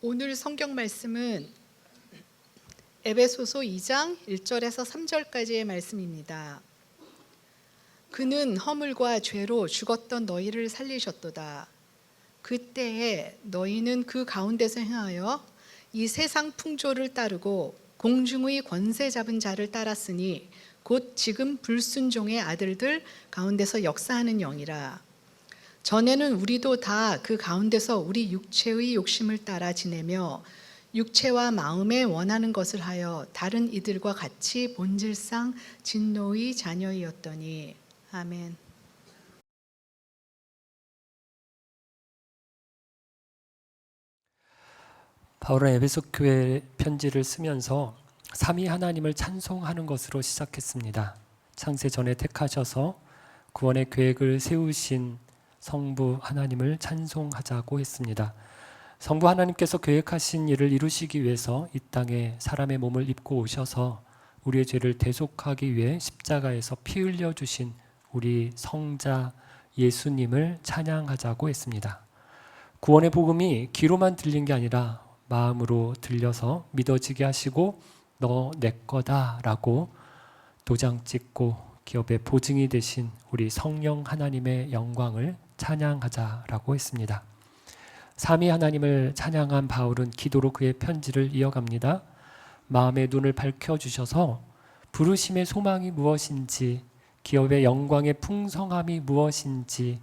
오늘 성경 말씀은 에베소서 2장 1절에서 3절까지의 말씀입니다. 그는 허물과 죄로 죽었던 너희를 살리셨도다. 그때에 너희는 그 가운데서 행하여 이 세상 풍조를 따르고 공중의 권세 잡은 자를 따랐으니 곧 지금 불순종의 아들들 가운데서 역사하는 영이라. 전에는 우리도 다 그 가운데서 우리 육체의 욕심을 따라 지내며 육체와 마음에 원하는 것을 하여 다른 이들과 같이 본질상 진노의 자녀이었더니. 아멘. 바울은 에베소 교회 편지를 쓰면서 삼위 하나님을 찬송하는 것으로 시작했습니다. 창세 전에 택하셔서 구원의 계획을 세우신 성부 하나님을 찬송하자고 했습니다. 성부 하나님께서 계획하신 일을 이루시기 위해서 이 땅에 사람의 몸을 입고 오셔서 우리의 죄를 대속하기 위해 십자가에서 피 흘려 주신 우리 성자 예수님을 찬양하자고 했습니다. 구원의 복음이 귀로만 들린 게 아니라 마음으로 들려서 믿어지게 하시고 너 내 거다라고 도장 찍고 기업의 보증이 되신 우리 성령 하나님의 영광을 찬양하자라고 했습니다. 삼위 하나님을 찬양한 바울은 기도로 그의 편지를 이어갑니다. 마음의 눈을 밝혀주셔서 부르심의 소망이 무엇인지, 기업의 영광의 풍성함이 무엇인지,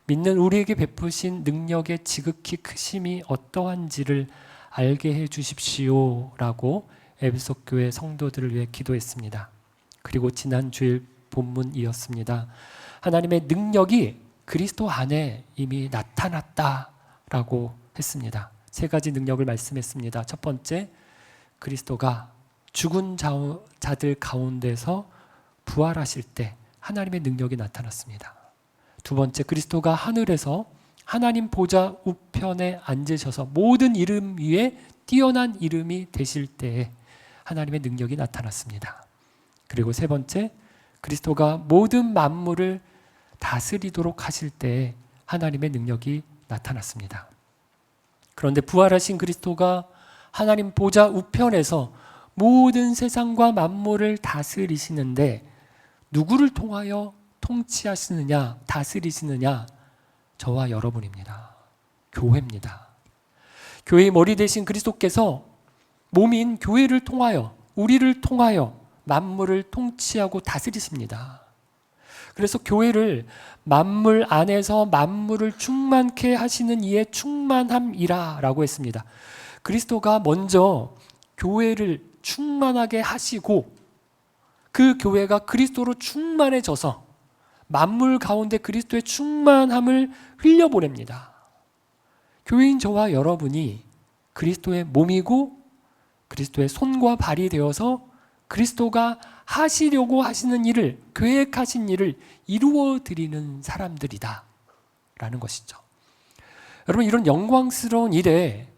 믿는 우리에게 베푸신 능력의 지극히 크심이 어떠한지를 알게 해 주십시오 라고 에베소 교회 성도들을 위해 기도했습니다. 그리고 지난 주일 본문이었습니다. 하나님의 능력이 그리스도 안에 이미 나타났다라고 했습니다. 세 가지 능력을 말씀했습니다. 첫 번째, 그리스도가 죽은 자들 가운데서 부활하실 때 하나님의 능력이 나타났습니다. 두 번째, 그리스도가 하늘에서 하나님 보좌 우편에 앉으셔서 모든 이름 위에 뛰어난 이름이 되실 때에 하나님의 능력이 나타났습니다. 그리고 세 번째, 그리스도가 모든 만물을 다스리도록 하실 때에 하나님의 능력이 나타났습니다. 그런데 부활하신 그리스도가 하나님 보좌 우편에서 모든 세상과 만물을 다스리시는데 누구를 통하여 통치하시느냐, 다스리시느냐? 저와 여러분입니다. 교회입니다. 교회의 머리 되신 그리스도께서 몸인 교회를 통하여, 우리를 통하여 만물을 통치하고 다스리십니다. 그래서 교회를 만물 안에서 만물을 충만케 하시는 이의 충만함이라 라고 했습니다. 그리스도가 먼저 교회를 충만하게 하시고 그 교회가 그리스도로 충만해져서 만물 가운데 그리스도의 충만함을 흘려보냅니다. 교회인 저와 여러분이 그리스도의 몸이고 그리스도의 손과 발이 되어서 그리스도가 하시려고 하시는 일을, 계획하신 일을 이루어 드리는 사람들이다 라는 것이죠. 여러분, 이런 영광스러운 일에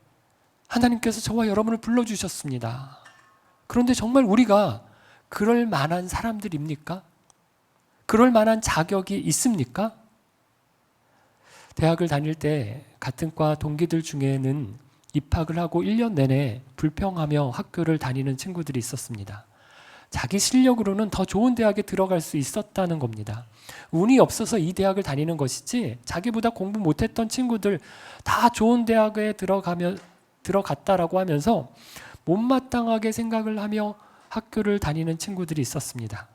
하나님께서 저와 여러분을 불러주셨습니다. 그런데 정말 우리가 그럴 만한 사람들입니까? 그럴 만한 자격이 있습니까? 대학을 다닐 때 같은 과 동기들 중에는 입학을 하고 1년 내내 불평하며 학교를 다니는 친구들이 있었습니다. 자기 실력으로는 더 좋은 대학에 들어갈 수 있었다는 겁니다. 운이 없어서 이 대학을 다니는 것이지 자기보다 공부 못했던 친구들 다 좋은 대학에 들어갔다라고 하면서 못마땅하게 생각을 하며 학교를 다니는 친구들이 있었습니다.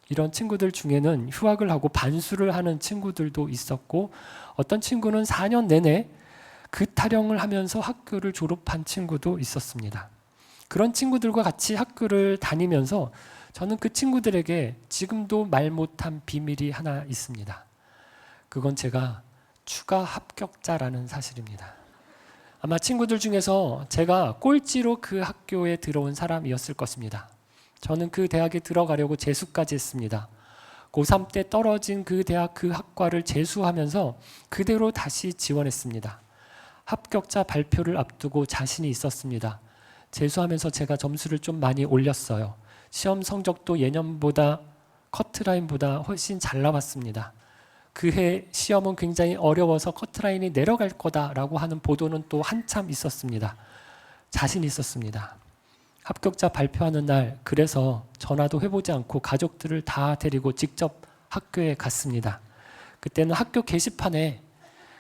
이런 친구들 중에는 휴학을 하고 반수를 하는 친구들도 있었고 어떤 친구는 4년 내내 그 타령을 하면서 학교를 졸업한 친구도 있었습니다. 그런 친구들과 같이 학교를 다니면서 저는 그 친구들에게 지금도 말 못한 비밀이 하나 있습니다. 그건 제가 추가 합격자라는 사실입니다. 아마 친구들 중에서 제가 꼴찌로 그 학교에 들어온 사람이었을 것입니다. 저는 그 대학에 들어가려고 재수까지 했습니다. 고3 때 떨어진 그 대학 그 학과를 재수하면서 그대로 다시 지원했습니다. 합격자 발표를 앞두고 자신이 있었습니다. 재수하면서 제가 점수를 좀 많이 올렸어요. 시험 성적도 예년보다 커트라인보다 훨씬 잘 나왔습니다. 그해 시험은 굉장히 어려워서 커트라인이 내려갈 거다라고 하는 보도는 또 한참 있었습니다. 자신 있었습니다. 합격자 발표하는 날, 그래서 전화도 해보지 않고 가족들을 다 데리고 직접 학교에 갔습니다. 그때는 학교 게시판에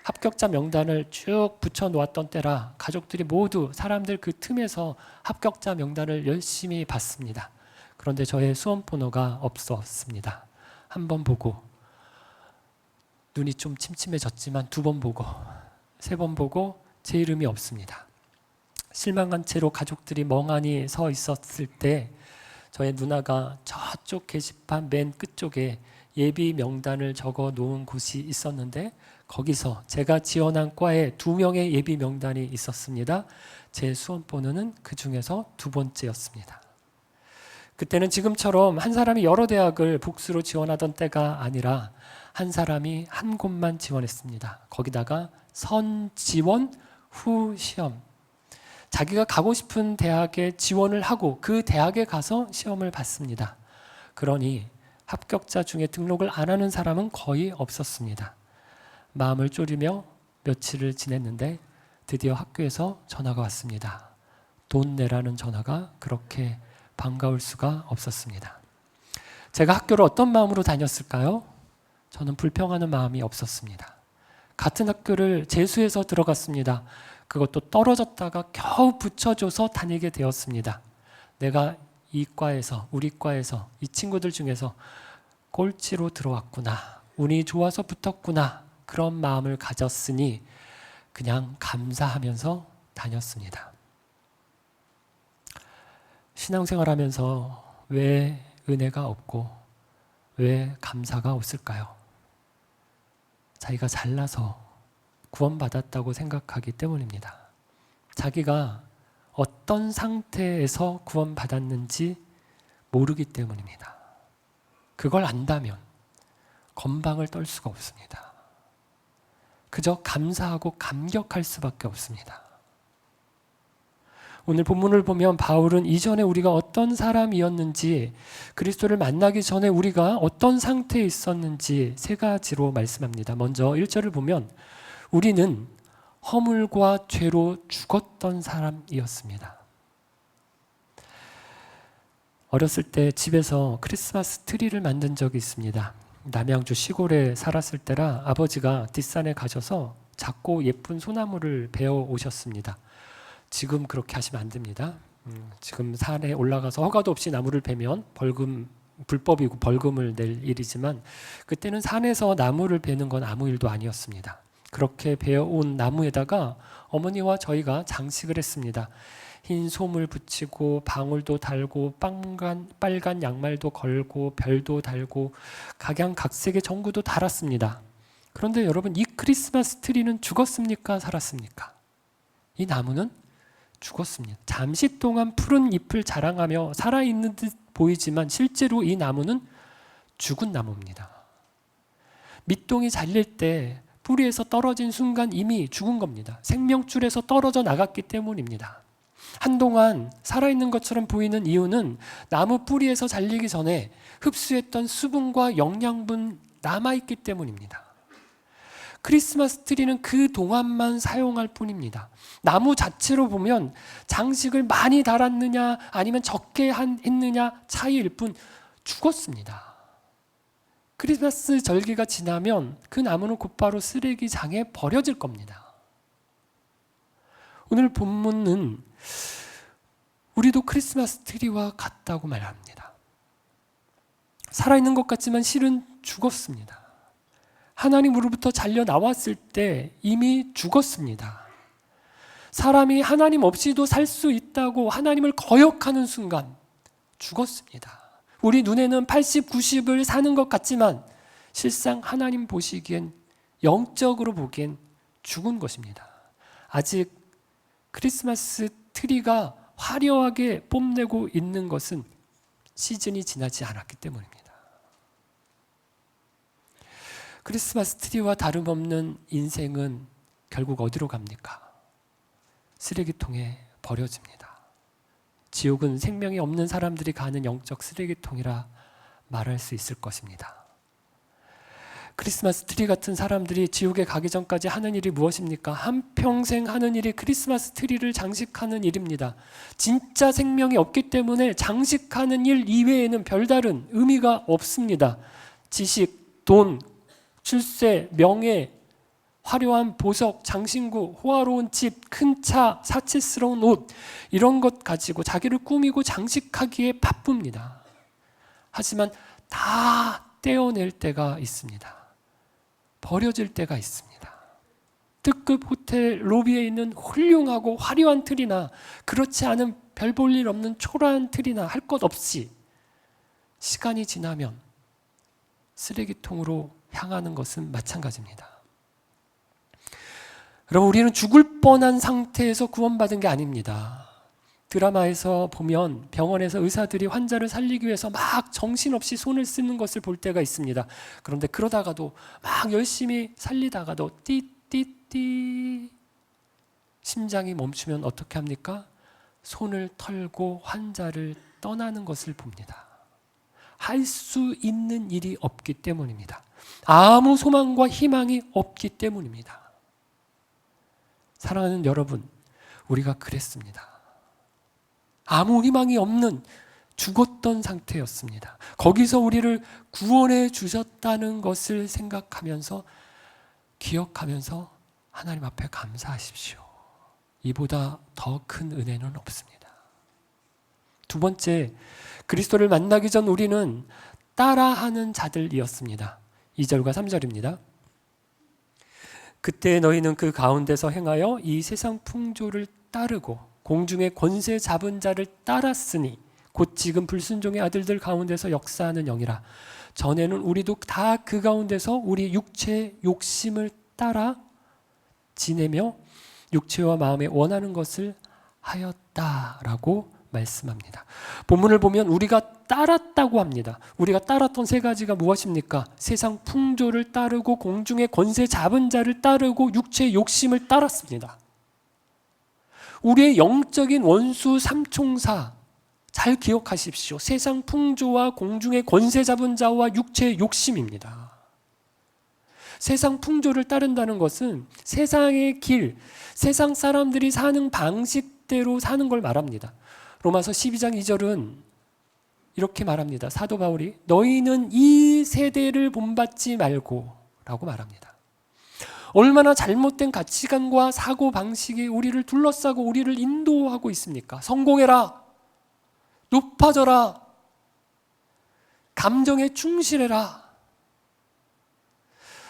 합격자 명단을 쭉 붙여 놓았던 때라 가족들이 모두 사람들 그 틈에서 합격자 명단을 열심히 봤습니다. 그런데 저의 수험번호가 없었습니다. 한 번 보고 눈이 좀 침침해졌지만 2번 보고 3번 보고 제 이름이 없습니다. 실망한 채로 가족들이 멍하니 서 있었을 때 저의 누나가 저쪽 게시판 맨 끝쪽에 예비 명단을 적어 놓은 곳이 있었는데 거기서 제가 지원한 과에 2명의 예비 명단이 있었습니다. 제 수험번호는 그 중에서 2번째였습니다. 그때는 지금처럼 한 사람이 여러 대학을 복수로 지원하던 때가 아니라 한 사람이 한 곳만 지원했습니다. 거기다가 선지원 후 시험. 자기가 가고 싶은 대학에 지원을 하고 그 대학에 가서 시험을 봤습니다. 그러니 합격자 중에 등록을 안 하는 사람은 거의 없었습니다. 마음을 졸이며 며칠을 지냈는데 드디어 학교에서 전화가 왔습니다. 돈 내라는 전화가 그렇게 반가울 수가 없었습니다. 제가 학교를 어떤 마음으로 다녔을까요? 저는 불평하는 마음이 없었습니다. 같은 학교를 재수해서 들어갔습니다. 그것도 떨어졌다가 겨우 붙여줘서 다니게 되었습니다. 내가 이 과에서, 우리 과에서, 이 친구들 중에서 꼴찌로 들어왔구나, 운이 좋아서 붙었구나, 그런 마음을 가졌으니 그냥 감사하면서 다녔습니다. 신앙생활하면서 왜 은혜가 없고 왜 감사가 없을까요? 자기가 잘나서 구원받았다고 생각하기 때문입니다. 자기가 어떤 상태에서 구원받았는지 모르기 때문입니다. 그걸 안다면 건방을 떨 수가 없습니다. 그저 감사하고 감격할 수밖에 없습니다. 오늘 본문을 보면 바울은 이전에 우리가 어떤 사람이었는지, 그리스도를 만나기 전에 우리가 어떤 상태에 있었는지 3가지로 말씀합니다. 먼저 1절을 보면 우리는 허물과 죄로 죽었던 사람이었습니다. 어렸을 때 집에서 크리스마스 트리를 만든 적이 있습니다. 남양주 시골에 살았을 때라 아버지가 뒷산에 가셔서 작고 예쁜 소나무를 베어 오셨습니다. 지금 그렇게 하시면 안 됩니다. 지금 산에 올라가서 허가도 없이 나무를 베면 불법이고 벌금을 낼 일이지만 그때는 산에서 나무를 베는 건 아무 일도 아니었습니다. 그렇게 베어온 나무에다가 어머니와 저희가 장식을 했습니다. 흰 솜을 붙이고 방울도 달고 빨간 양말도 걸고 별도 달고 각양각색의 전구도 달았습니다. 그런데 여러분, 이 크리스마스 트리는 죽었습니까? 살았습니까? 이 나무는 죽었습니다. 잠시 동안 푸른 잎을 자랑하며 살아있는 듯 보이지만 실제로 이 나무는 죽은 나무입니다. 밑동이 잘릴 때 뿌리에서 떨어진 순간 이미 죽은 겁니다. 생명줄에서 떨어져 나갔기 때문입니다. 한동안 살아있는 것처럼 보이는 이유는 나무 뿌리에서 잘리기 전에 흡수했던 수분과 영양분 남아있기 때문입니다. 크리스마스 트리는 그 동안만 사용할 뿐입니다. 나무 자체로 보면 장식을 많이 달았느냐 아니면 적게 했느냐 차이일 뿐 죽었습니다. 크리스마스 절기가 지나면 그 나무는 곧바로 쓰레기장에 버려질 겁니다. 오늘 본문은 우리도 크리스마스 트리와 같다고 말합니다. 살아있는 것 같지만 실은 죽었습니다. 하나님으로부터 잘려 나왔을 때 이미 죽었습니다. 사람이 하나님 없이도 살 수 있다고 하나님을 거역하는 순간 죽었습니다. 우리 눈에는 80, 90을 사는 것 같지만 실상 하나님 보시기엔, 영적으로 보기엔 죽은 것입니다. 아직 크리스마스 트리가 화려하게 뽐내고 있는 것은 시즌이 지나지 않았기 때문입니다. 크리스마스 트리와 다름없는 인생은 결국 어디로 갑니까? 쓰레기통에 버려집니다. 지옥은 생명이 없는 사람들이 가는 영적 쓰레기통이라 말할 수 있을 것입니다. 크리스마스 트리 같은 사람들이 지옥에 가기 전까지 하는 일이 무엇입니까? 한평생 하는 일이 크리스마스 트리를 장식하는 일입니다. 진짜 생명이 없기 때문에 장식하는 일 이외에는 별다른 의미가 없습니다. 지식, 돈, 출세, 명예, 화려한 보석, 장신구, 호화로운 집, 큰 차, 사치스러운 옷, 이런 것 가지고 자기를 꾸미고 장식하기에 바쁩니다. 하지만 다 떼어낼 때가 있습니다. 버려질 때가 있습니다. 특급 호텔 로비에 있는 훌륭하고 화려한 틀이나 그렇지 않은 별 볼 일 없는 초라한 틀이나 할 것 없이 시간이 지나면 쓰레기통으로 향하는 것은 마찬가지입니다. 여러분, 우리는 죽을 뻔한 상태에서 구원받은 게 아닙니다. 드라마에서 보면 병원에서 의사들이 환자를 살리기 위해서 막 정신없이 손을 쓰는 것을 볼 때가 있습니다. 그런데 그러다가도 막 열심히 살리다가도 띠띠띠 심장이 멈추면 어떻게 합니까? 손을 털고 환자를 떠나는 것을 봅니다. 할 수 있는 일이 없기 때문입니다. 아무 소망과 희망이 없기 때문입니다. 사랑하는 여러분, 우리가 그랬습니다. 아무 희망이 없는 죽었던 상태였습니다. 거기서 우리를 구원해 주셨다는 것을 생각하면서 기억하면서 하나님 앞에 감사하십시오. 이보다 더 큰 은혜는 없습니다. 두 번째, 그리스도를 만나기 전 우리는 따라하는 자들이었습니다. 2절과 3절입니다. 그때 너희는 그 가운데서 행하여 이 세상 풍조를 따르고 공중의 권세 잡은 자를 따랐으니 곧 지금 불순종의 아들들 가운데서 역사하는 영이라. 전에는 우리도 다 그 가운데서 우리 육체의 욕심을 따라 지내며 육체와 마음에 원하는 것을 하였다라고 말씀합니다. 본문을 보면 우리가 따랐다고 합니다. 우리가 따랐던 세 가지가 무엇입니까? 세상 풍조를 따르고 공중의 권세 잡은 자를 따르고 육체의 욕심을 따랐습니다. 우리의 영적인 원수 삼총사 잘 기억하십시오. 세상 풍조와 공중의 권세 잡은 자와 육체의 욕심입니다. 세상 풍조를 따른다는 것은 세상의 길, 세상 사람들이 사는 방식대로 사는 걸 말합니다. 로마서 12장 2절은 이렇게 말합니다. 사도 바울이 너희는 이 세대를 본받지 말고 라고 말합니다. 얼마나 잘못된 가치관과 사고방식이 우리를 둘러싸고 우리를 인도하고 있습니까? 성공해라, 높아져라, 감정에 충실해라.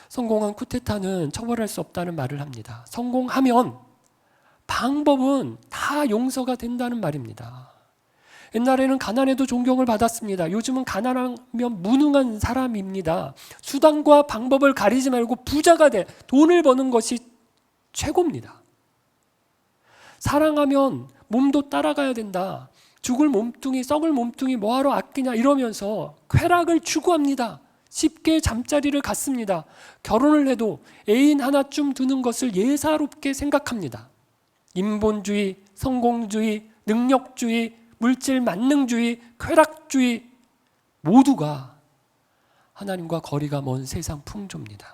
성공한 쿠데타는 처벌할 수 없다는 말을 합니다. 성공하면 방법은 다 용서가 된다는 말입니다. 옛날에는 가난해도 존경을 받았습니다. 요즘은 가난하면 무능한 사람입니다. 수단과 방법을 가리지 말고 부자가 돼 돈을 버는 것이 최고입니다. 사랑하면 몸도 따라가야 된다. 죽을 몸뚱이, 썩을 몸뚱이 뭐하러 아끼냐 이러면서 쾌락을 추구합니다. 쉽게 잠자리를 갖습니다. 결혼을 해도 애인 하나쯤 두는 것을 예사롭게 생각합니다. 인본주의, 성공주의, 능력주의, 물질 만능주의, 쾌락주의 모두가 하나님과 거리가 먼 세상 풍조입니다.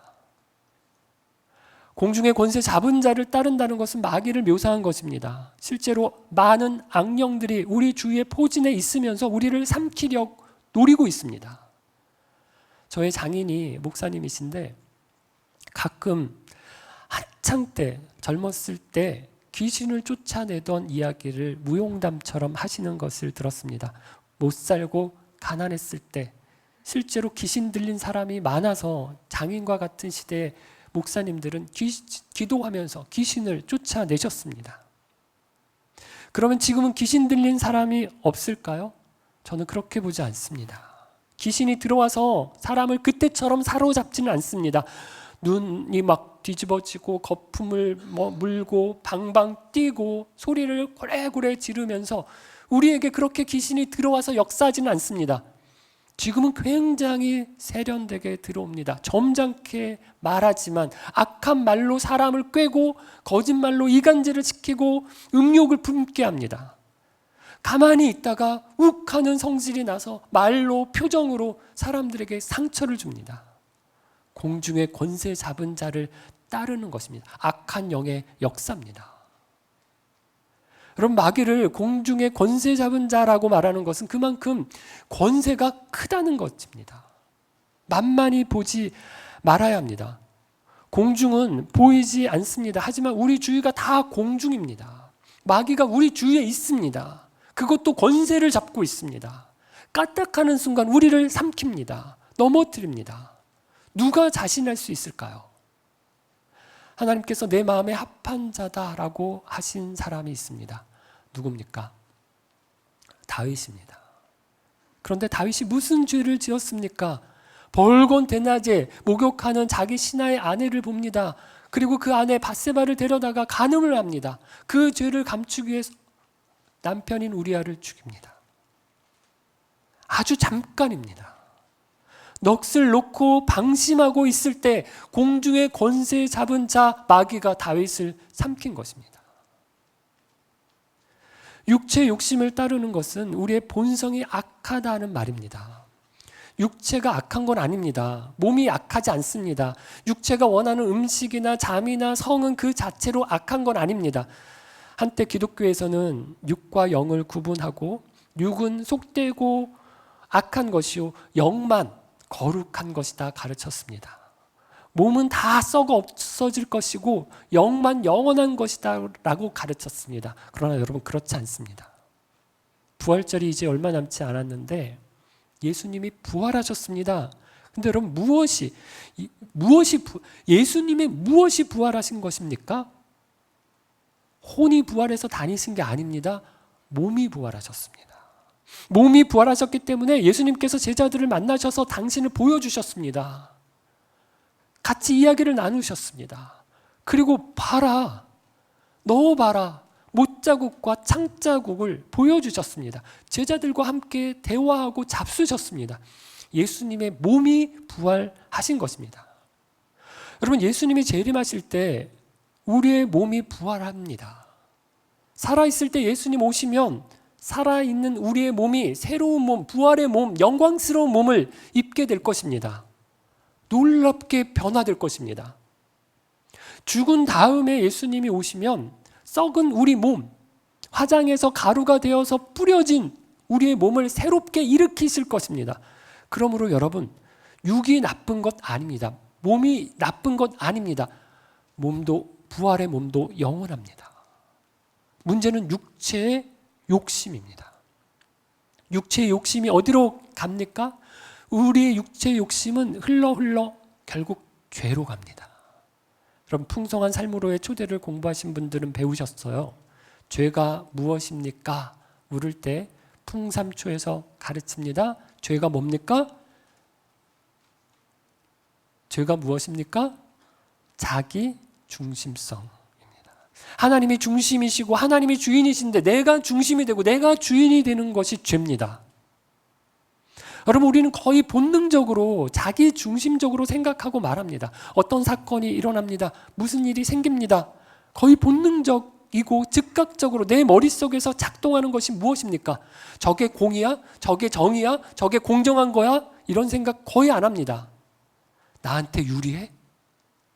공중의 권세 잡은 자를 따른다는 것은 마귀를 묘사한 것입니다. 실제로 많은 악령들이 우리 주위에 포진해 있으면서 우리를 삼키려 노리고 있습니다. 저의 장인이 목사님이신데 가끔 한창 때 젊었을 때 귀신을 쫓아내던 이야기를 무용담처럼 하시는 것을 들었습니다. 못 살고 가난했을 때 실제로 귀신 들린 사람이 많아서 장인과 같은 시대에 목사님들은 기도하면서 귀신을 쫓아내셨습니다. 그러면 지금은 귀신 들린 사람이 없을까요? 저는 그렇게 보지 않습니다. 귀신이 들어와서 사람을 그때처럼 사로잡지는 않습니다. 눈이 막 뒤집어지고 거품을 물고 방방 뛰고 소리를 고래고래 지르면서 우리에게 그렇게 귀신이 들어와서 역사하지는 않습니다. 지금은 굉장히 세련되게 들어옵니다. 점잖게 말하지만 악한 말로 사람을 꿰고 거짓말로 이간질을 시키고 음욕을 품게 합니다. 가만히 있다가 욱하는 성질이 나서 말로 표정으로 사람들에게 상처를 줍니다. 공중의 권세 잡은 자를 따르는 것입니다. 악한 영의 역사입니다. 여러분, 마귀를 공중의 권세 잡은 자라고 말하는 것은 그만큼 권세가 크다는 것입니다. 만만히 보지 말아야 합니다. 공중은 보이지 않습니다. 하지만 우리 주위가 다 공중입니다. 마귀가 우리 주위에 있습니다. 그것도 권세를 잡고 있습니다. 까딱하는 순간 우리를 삼킵니다. 넘어뜨립니다. 누가 자신할 수 있을까요? 하나님께서 내 마음에 합한 자다라고 하신 사람이 있습니다. 누굽니까? 다윗입니다. 그런데 다윗이 무슨 죄를 지었습니까? 벌건 대낮에 목욕하는 자기 신하의 아내를 봅니다. 그리고 그 아내 밧세바를 데려다가 간음을 합니다. 그 죄를 감추기 위해서 남편인 우리아를 죽입니다. 아주 잠깐입니다. 넋을 놓고 방심하고 있을 때 공중의 권세 잡은 자 마귀가 다윗을 삼킨 것입니다. 육체 욕심을 따르는 것은 우리의 본성이 악하다는 말입니다. 육체가 악한 건 아닙니다. 몸이 악하지 않습니다. 육체가 원하는 음식이나 잠이나 성은 그 자체로 악한 건 아닙니다. 한때 기독교에서는 육과 영을 구분하고 육은 속되고 악한 것이요 영만 거룩한 것이다 가르쳤습니다. 몸은 다 썩어 없어질 것이고 영만 영원한 것이다 라고 가르쳤습니다. 그러나 여러분, 그렇지 않습니다. 부활절이 이제 얼마 남지 않았는데 예수님이 부활하셨습니다. 근데 여러분, 예수님의 무엇이 부활하신 것입니까? 혼이 부활해서 다니신 게 아닙니다. 몸이 부활하셨습니다. 몸이 부활하셨기 때문에 예수님께서 제자들을 만나셔서 당신을 보여주셨습니다. 같이 이야기를 나누셨습니다. 그리고 봐라, 너 봐라, 못자국과 창자국을 보여주셨습니다. 제자들과 함께 대화하고 잡수셨습니다. 예수님의 몸이 부활하신 것입니다. 여러분, 예수님이 재림하실 때 우리의 몸이 부활합니다. 살아있을 때 예수님 오시면 살아있는 우리의 몸이 새로운 몸, 부활의 몸, 영광스러운 몸을 입게 될 것입니다. 놀랍게 변화될 것입니다. 죽은 다음에 예수님이 오시면 썩은 우리 몸, 화장해서 가루가 되어서 뿌려진 우리의 몸을 새롭게 일으키실 것입니다. 그러므로 여러분, 육이 나쁜 것 아닙니다. 몸이 나쁜 것 아닙니다. 부활의 몸도 영원합니다. 문제는 육체의 욕심입니다. 육체의 욕심이 어디로 갑니까? 우리의 육체의 욕심은 흘러 결국 죄로 갑니다. 그럼 풍성한 삶으로의 초대를 공부하신 분들은 배우셨어요. 죄가 무엇입니까? 물을 때 풍삼초에서 가르칩니다. 죄가 뭡니까? 죄가 무엇입니까? 자기 중심성입니다. 하나님이 중심이시고 하나님이 주인이신데 내가 중심이 되고 내가 주인이 되는 것이 죄입니다. 여러분, 우리는 거의 본능적으로 자기 중심적으로 생각하고 말합니다. 어떤 사건이 일어납니다. 무슨 일이 생깁니다. 거의 본능적이고 즉각적으로 내 머릿속에서 작동하는 것이 무엇입니까? 저게 공이야? 저게 정이야? 저게 공정한 거야? 이런 생각 거의 안 합니다. 나한테 유리해?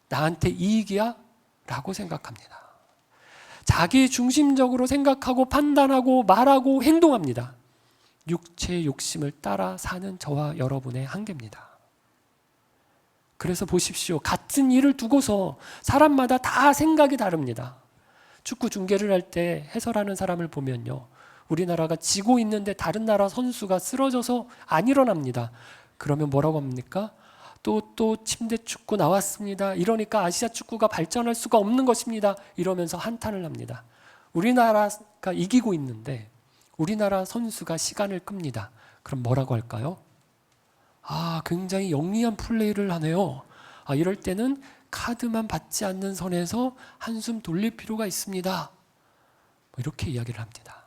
나한테 이익이야? 라고 생각합니다. 자기 중심적으로 생각하고 판단하고 말하고 행동합니다. 육체의 욕심을 따라 사는 저와 여러분의 한계입니다. 그래서 보십시오. 같은 일을 두고서 사람마다 다 생각이 다릅니다. 축구 중계를 할 때 해설하는 사람을 보면요, 우리나라가 지고 있는데 다른 나라 선수가 쓰러져서 안 일어납니다. 그러면 뭐라고 합니까? 또 침대 축구 나왔습니다. 이러니까 아시아 축구가 발전할 수가 없는 것입니다. 이러면서 한탄을 합니다. 우리나라가 이기고 있는데 우리나라 선수가 시간을 끕니다. 그럼 뭐라고 할까요? 굉장히 영리한 플레이를 하네요. 이럴 때는 카드만 받지 않는 선에서 한숨 돌릴 필요가 있습니다. 이렇게 이야기를 합니다.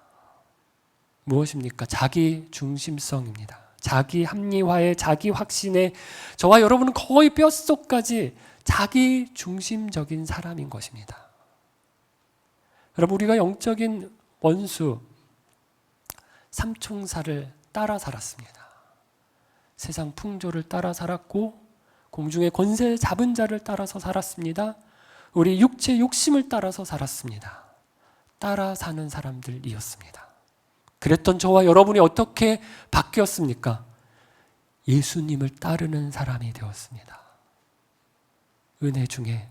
무엇입니까? 자기 중심성입니다. 자기 합리화에, 자기 확신에 저와 여러분은 거의 뼛속까지 자기 중심적인 사람인 것입니다. 여러분, 우리가 영적인 원수 삼총사를 따라 살았습니다. 세상 풍조를 따라 살았고 공중의 권세 잡은 자를 따라서 살았습니다. 우리 육체 욕심을 따라서 살았습니다. 따라 사는 사람들이었습니다. 그랬던 저와 여러분이 어떻게 바뀌었습니까? 예수님을 따르는 사람이 되었습니다. 은혜 중에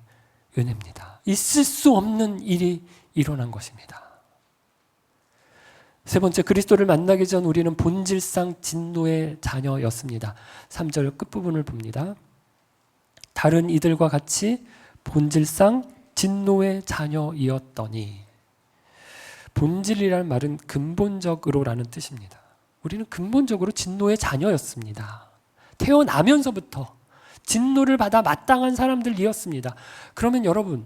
은혜입니다. 있을 수 없는 일이 일어난 것입니다. 세 번째, 그리스도를 만나기 전 우리는 본질상 진노의 자녀였습니다. 3절 끝부분을 봅니다. 다른 이들과 같이 본질상 진노의 자녀이었더니, 본질이라는 말은 근본적으로라는 뜻입니다. 우리는 근본적으로 진노의 자녀였습니다. 태어나면서부터 진노를 받아 마땅한 사람들이었습니다. 그러면 여러분,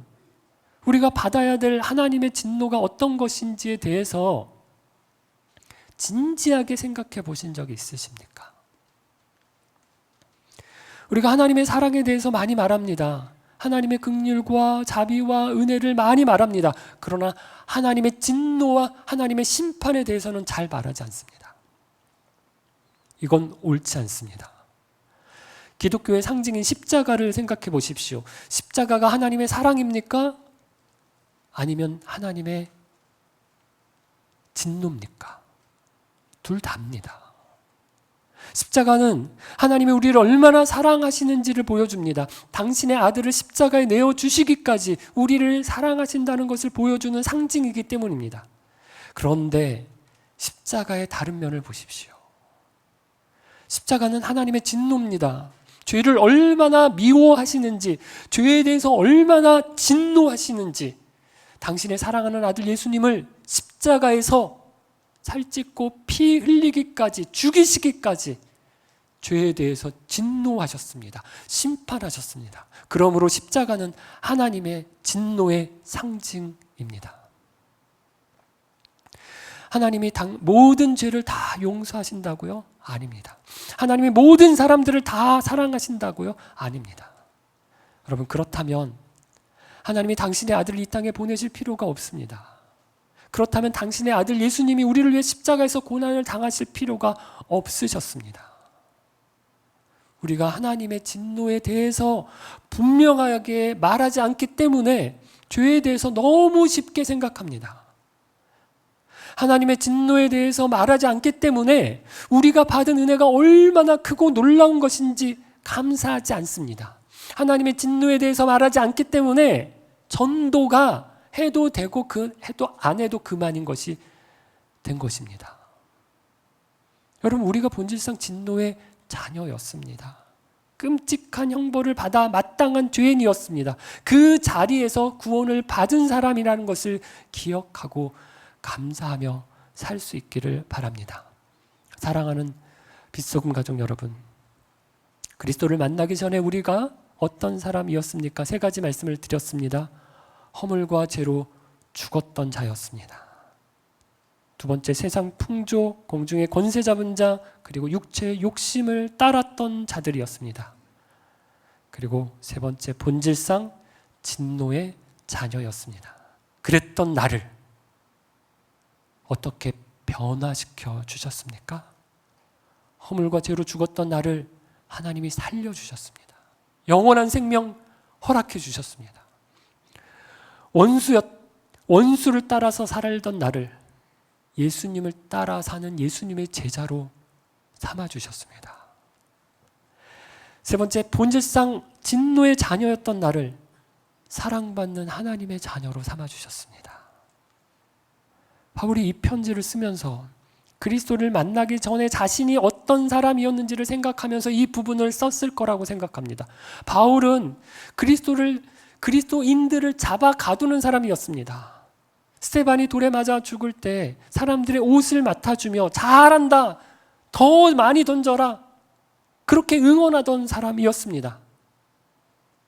우리가 받아야 될 하나님의 진노가 어떤 것인지에 대해서 진지하게 생각해 보신 적이 있으십니까? 우리가 하나님의 사랑에 대해서 많이 말합니다. 하나님의 긍휼과 자비와 은혜를 많이 말합니다. 그러나 하나님의 진노와 하나님의 심판에 대해서는 잘 말하지 않습니다. 이건 옳지 않습니다. 기독교의 상징인 십자가를 생각해 보십시오. 십자가가 하나님의 사랑입니까? 아니면 하나님의 진노입니까? 둘 다입니다. 십자가는 하나님이 우리를 얼마나 사랑하시는지를 보여줍니다. 당신의 아들을 십자가에 내어주시기까지 우리를 사랑하신다는 것을 보여주는 상징이기 때문입니다. 그런데 십자가의 다른 면을 보십시오. 십자가는 하나님의 진노입니다. 죄를 얼마나 미워하시는지, 죄에 대해서 얼마나 진노하시는지, 당신의 사랑하는 아들 예수님을 십자가에서 살찢고 피 흘리기까지, 죽이시기까지 죄에 대해서 진노하셨습니다. 심판하셨습니다. 그러므로 십자가는 하나님의 진노의 상징입니다. 하나님이 모든 죄를 다 용서하신다고요? 아닙니다. 하나님이 모든 사람들을 다 사랑하신다고요? 아닙니다. 여러분, 그렇다면 하나님이 당신의 아들을 이 땅에 보내실 필요가 없습니다. 그렇다면 당신의 아들 예수님이 우리를 위해 십자가에서 고난을 당하실 필요가 없으셨습니다. 우리가 하나님의 진노에 대해서 분명하게 말하지 않기 때문에 죄에 대해서 너무 쉽게 생각합니다. 하나님의 진노에 대해서 말하지 않기 때문에 우리가 받은 은혜가 얼마나 크고 놀라운 것인지 감사하지 않습니다. 하나님의 진노에 대해서 말하지 않기 때문에 전도가 해도 되고 해도 안 해도 그만인 것이 된 것입니다. 여러분, 우리가 본질상 진노의 자녀였습니다. 끔찍한 형벌을 받아 마땅한 죄인이었습니다. 그 자리에서 구원을 받은 사람이라는 것을 기억하고 감사하며 살 수 있기를 바랍니다. 사랑하는 빛소금 가족 여러분, 그리스도를 만나기 전에 우리가 어떤 사람이었습니까? 세 가지 말씀을 드렸습니다. 허물과 죄로 죽었던 자였습니다. 두 번째, 세상 풍조, 공중의 권세 잡은 자, 그리고 육체의 욕심을 따랐던 자들이었습니다. 그리고 세 번째, 본질상 진노의 자녀였습니다. 그랬던 나를 어떻게 변화시켜 주셨습니까? 허물과 죄로 죽었던 나를 하나님이 살려주셨습니다. 영원한 생명 허락해 주셨습니다. 원수를 따라서 살던 나를 예수님을 따라 사는 예수님의 제자로 삼아주셨습니다. 세 번째, 본질상 진노의 자녀였던 나를 사랑받는 하나님의 자녀로 삼아주셨습니다. 바울이 이 편지를 쓰면서 그리스도를 만나기 전에 자신이 어떤 사람이었는지를 생각하면서 이 부분을 썼을 거라고 생각합니다. 바울은 그리스도인들을 잡아 가두는 사람이었습니다. 스데반이 돌에 맞아 죽을 때 사람들의 옷을 맡아주며 잘한다, 더 많이 던져라, 그렇게 응원하던 사람이었습니다.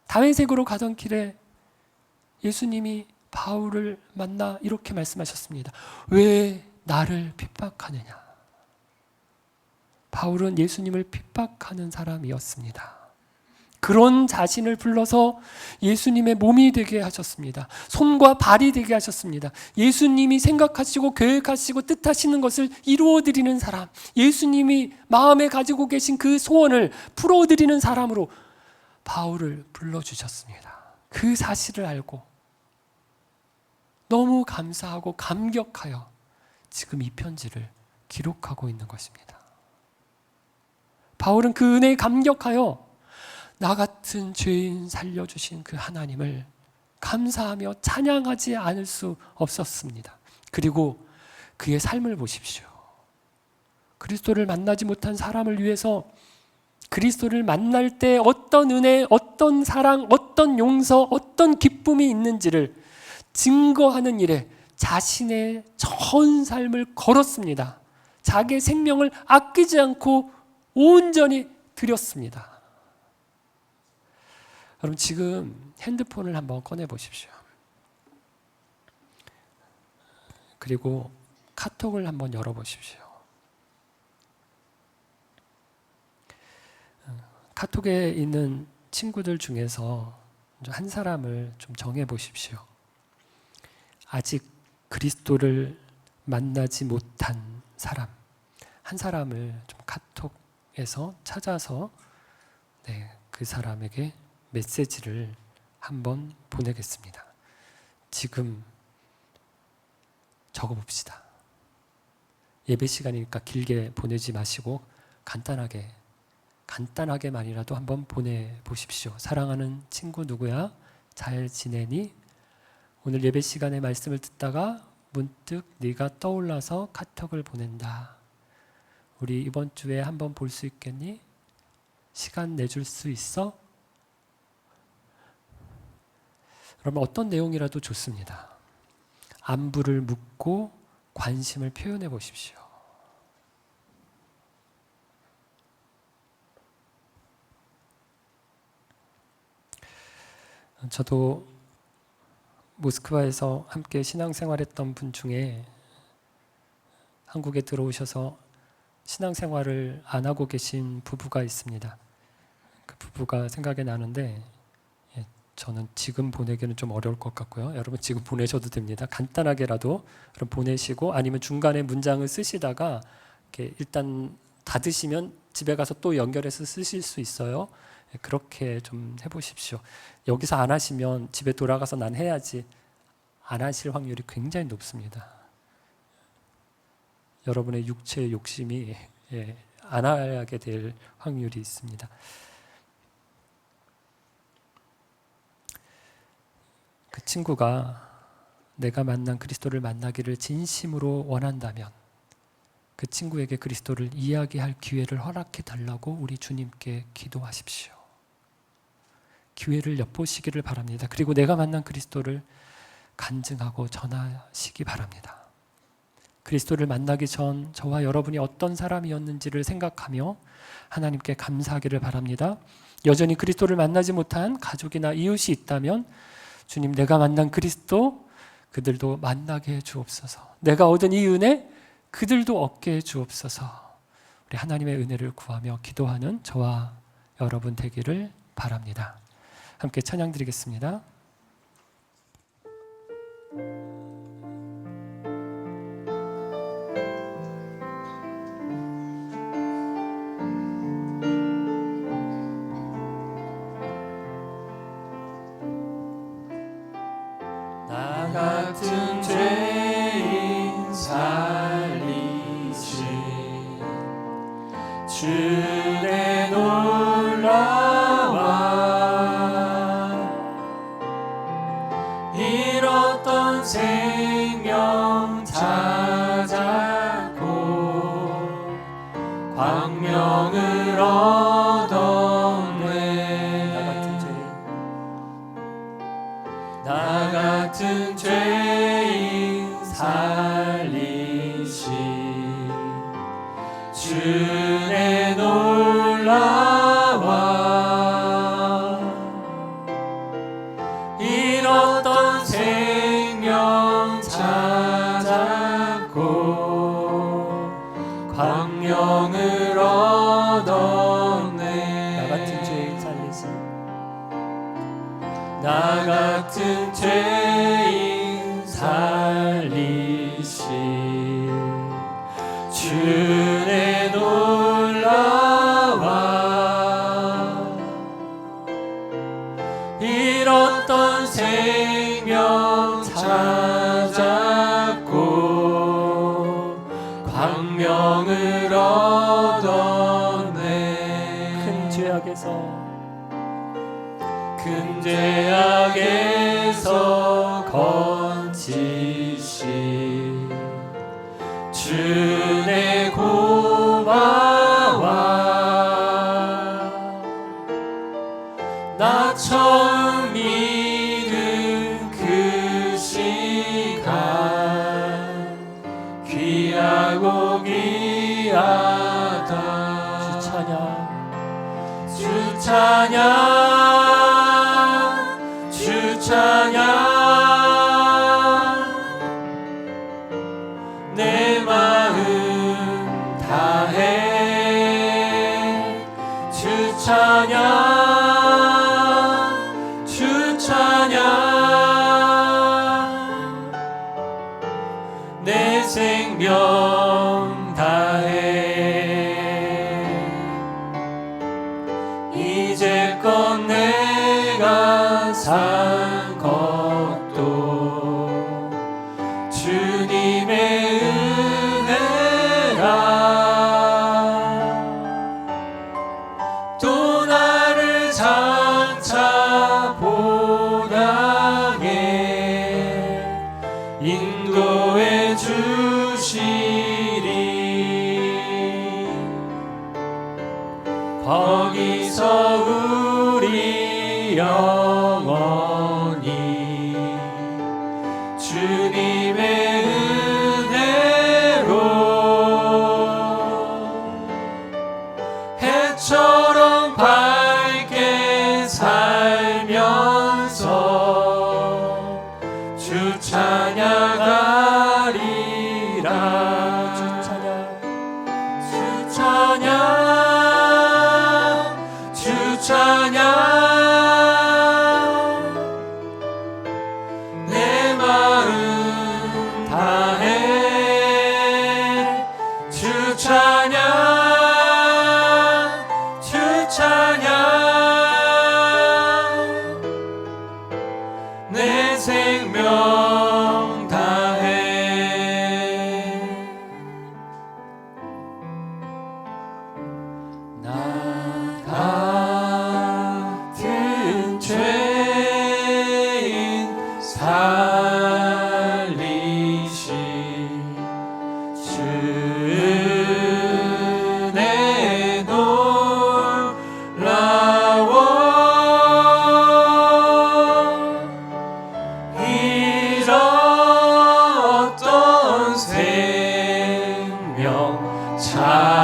다메섹으로 가던 길에 예수님이 바울을 만나 이렇게 말씀하셨습니다. 왜 나를 핍박하느냐? 바울은 예수님을 핍박하는 사람이었습니다. 그런 자신을 불러서 예수님의 몸이 되게 하셨습니다. 손과 발이 되게 하셨습니다. 예수님이 생각하시고 계획하시고 뜻하시는 것을 이루어드리는 사람, 예수님이 마음에 가지고 계신 그 소원을 풀어드리는 사람으로 바울을 불러주셨습니다. 그 사실을 알고 너무 감사하고 감격하여 지금 이 편지를 기록하고 있는 것입니다. 바울은 그 은혜에 감격하여 나 같은 죄인 살려주신 그 하나님을 감사하며 찬양하지 않을 수 없었습니다. 그리고 그의 삶을 보십시오. 그리스도를 만나지 못한 사람을 위해서 그리스도를 만날 때 어떤 은혜, 어떤 사랑, 어떤 용서, 어떤 기쁨이 있는지를 증거하는 일에 자신의 전 삶을 걸었습니다. 자기의 생명을 아끼지 않고 온전히 드렸습니다. 여러분, 지금 핸드폰을 한번 꺼내 보십시오. 그리고 카톡을 한번 열어 보십시오. 카톡에 있는 친구들 중에서 한 사람을 좀 정해 보십시오. 아직 그리스도를 만나지 못한 사람, 한 사람을 좀 카톡에서 찾아서 그 사람에게 메시지를 한번 보내겠습니다. 지금 적어봅시다. 예배 시간이니까 길게 보내지 마시고 간단하게만이라도 한번 보내보십시오. 사랑하는 친구 누구야? 잘 지내니? 오늘 예배 시간에 말씀을 듣다가 문득 네가 떠올라서 카톡을 보낸다. 우리 이번 주에 한번 볼 수 있겠니? 시간 내줄 수 있어? 여러분, 어떤 내용이라도 좋습니다. 안부를 묻고 관심을 표현해 보십시오. 저도 모스크바에서 함께 신앙생활했던 분 중에 한국에 들어오셔서 신앙생활을 안 하고 계신 부부가 있습니다. 그 부부가 생각이 나는데 저는 지금 보내기는 좀 어려울 것 같고요. 여러분 지금 보내셔도 됩니다. 간단하게라도 그럼 보내시고 아니면 중간에 문장을 쓰시다가 이렇게 일단 닫으시면 집에 가서 또 연결해서 쓰실 수 있어요. 그렇게 좀 해보십시오. 여기서 안 하시면 집에 돌아가서 난 해야지 안 하실 확률이 굉장히 높습니다. 여러분의 육체의 욕심이 안 하게 될 확률이 있습니다. 그 친구가 내가 만난 그리스도를 만나기를 진심으로 원한다면 그 친구에게 그리스도를 이야기할 기회를 허락해 달라고 우리 주님께 기도하십시오. 기회를 엿보시기를 바랍니다. 그리고 내가 만난 그리스도를 간증하고 전하시기 바랍니다. 그리스도를 만나기 전 저와 여러분이 어떤 사람이었는지를 생각하며 하나님께 감사하기를 바랍니다. 여전히 그리스도를 만나지 못한 가족이나 이웃이 있다면 주님, 내가 만난 그리스도 그들도 만나게 해 주옵소서. 내가 얻은 이 은혜 그들도 얻게 해 주옵소서. 우리 하나님의 은혜를 구하며 기도하는 저와 여러분 되기를 바랍니다. 함께 찬양 드리겠습니다. 나 같은 죄인 살리신 주의 놀라와 잃었던 생명 찾았고 광명을 얻었네. 나 같은 죄인 살리신 주의 놀라와 잃었던 생명 찾았고 광명을 얻었네. 나 같은 죄인 살리신 나 같은 죄인 살리신 주의 놀라와 생명 찾았고 광명을 얻었네. 큰 죄악에서 건지시 주내 고마워. 나 처음 믿은 그 시간 귀하고 귀하다. 주 찬양, 주 찬양. 내 마음 다해 주 찬양, 주 찬양. 내 생명 다해. 이제껏 내가 산 것도 주님의 은혜라. 또 나를 장차 본향에 인도해 주시리. 거기서 우리 영원히 주님의 은혜로 해처럼 밝게 살면서 주 찬양하리라. 주 찬양, 주 찬양. 내 마음 다해 주 찬양, 주 찬양. 내 생명 다해. 나 같은 죄인 살리시 주 은혜 놀라워. 잃었던 생명 찾았고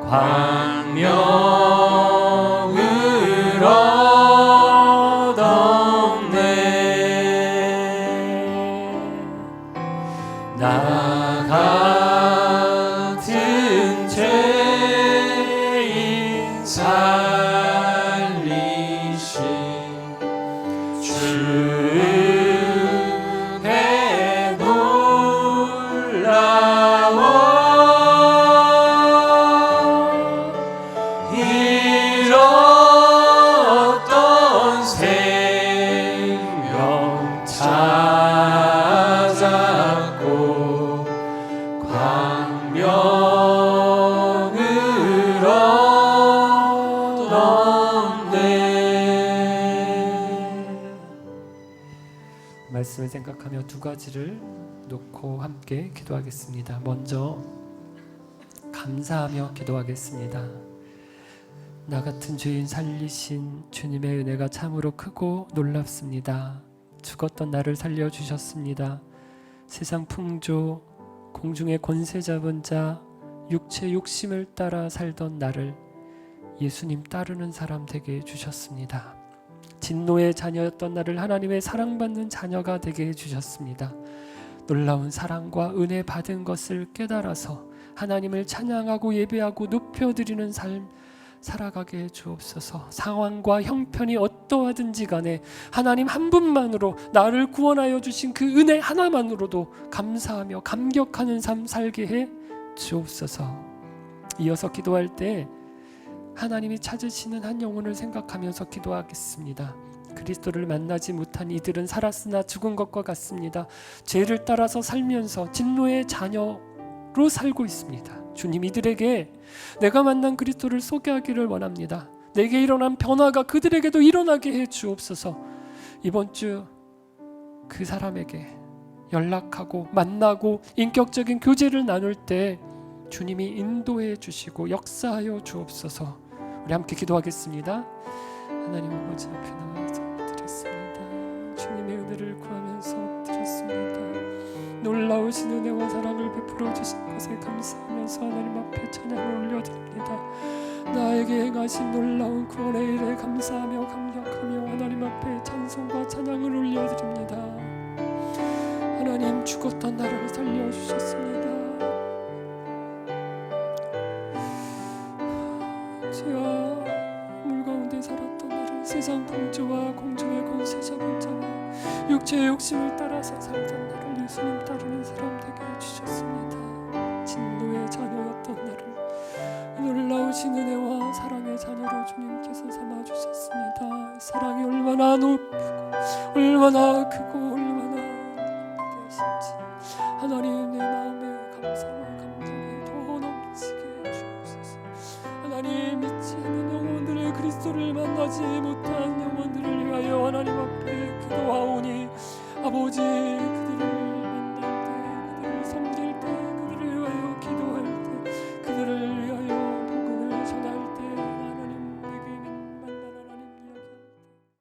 광명을 얻었네. 나 같은 죄인 살리시 주 은혜 놀라워. 잃었던 생명 찾았고 광명을 얻었네. 말씀을 생각하며 두 가지를 놓고 함께 기도하겠습니다. 먼저 감사하며 기도하겠습니다. 나 같은 죄인 살리신 주님의 은혜가 참으로 크고 놀랍습니다. 죽었던 나를 살려주셨습니다. 세상 풍조, 공중의 권세 잡은 자, 육체 욕심을 따라 살던 나를 예수님 따르는 사람 되게 해주셨습니다. 진노의 자녀였던 나를 하나님의 사랑받는 자녀가 되게 해주셨습니다. 놀라운 사랑과 은혜 받은 것을 깨달아서 하나님을 찬양하고 예배하고 높여드리는 삶 살아가게 해주옵소서. 상황과 형편이 어떠하든지 간에 하나님 한 분만으로 나를 구원하여 주신 그 은혜 하나만으로도 감사하며 감격하는 삶 살게 해 주옵소서. 이어서 기도할 때 하나님이 찾으시는 한 영혼을 생각하면서 기도하겠습니다. 그리스도를 만나지 못한 이들은 살았으나 죽은 것과 같습니다. 죄를 따라서 살면서 진노의 자녀로 살고 있습니다. 주님, 이들에게 내가 만난 그리스도를 소개하기를 원합니다. 내게 일어난 변화가 그들에게도 일어나게 해 주옵소서. 이번 주 그 사람에게 연락하고 만나고 인격적인 교제를 나눌 때 주님이 인도해 주시고 역사하여 주옵소서. 우리 함께 기도하겠습니다. 하나님 아버지 앞에 나와서 드렸습니다. 주님의 은혜를 구하면서 드렸습니다. 놀라우신 은혜와 사랑을 베풀어 주신 것에 감사하면서 하나님 앞에 찬양을 올려드립니다. 나에게 행하신 놀라운 구원의 일에 감사하며 감격하며 하나님 앞에 찬송과 찬양을 올려드립니다. 하나님, 죽었던 나를 살려주셨습니다. 주여, 물 가운데 살았던 나를 세상 풍조와 공중의 권세 잡은 자와 육체의 욕심을 따라서 살던 나를 예수님 따르는 사람 되게 해주셨습니다. 진노의 자녀였던 나를 놀라우신 은혜와 사랑의 자녀로 주님께서 삼아주셨습니다. 사랑이 얼마나 높고 얼마나 크고 얼마나 되신지 하나님, 내 마음에 감사와 감동이 더 넘치게 주옵소서. 하나님, 믿지 않는 영혼들을, 그리스도를 만나지 못한 영혼들을 위하여 하나님 앞에 기도하오니 아버지,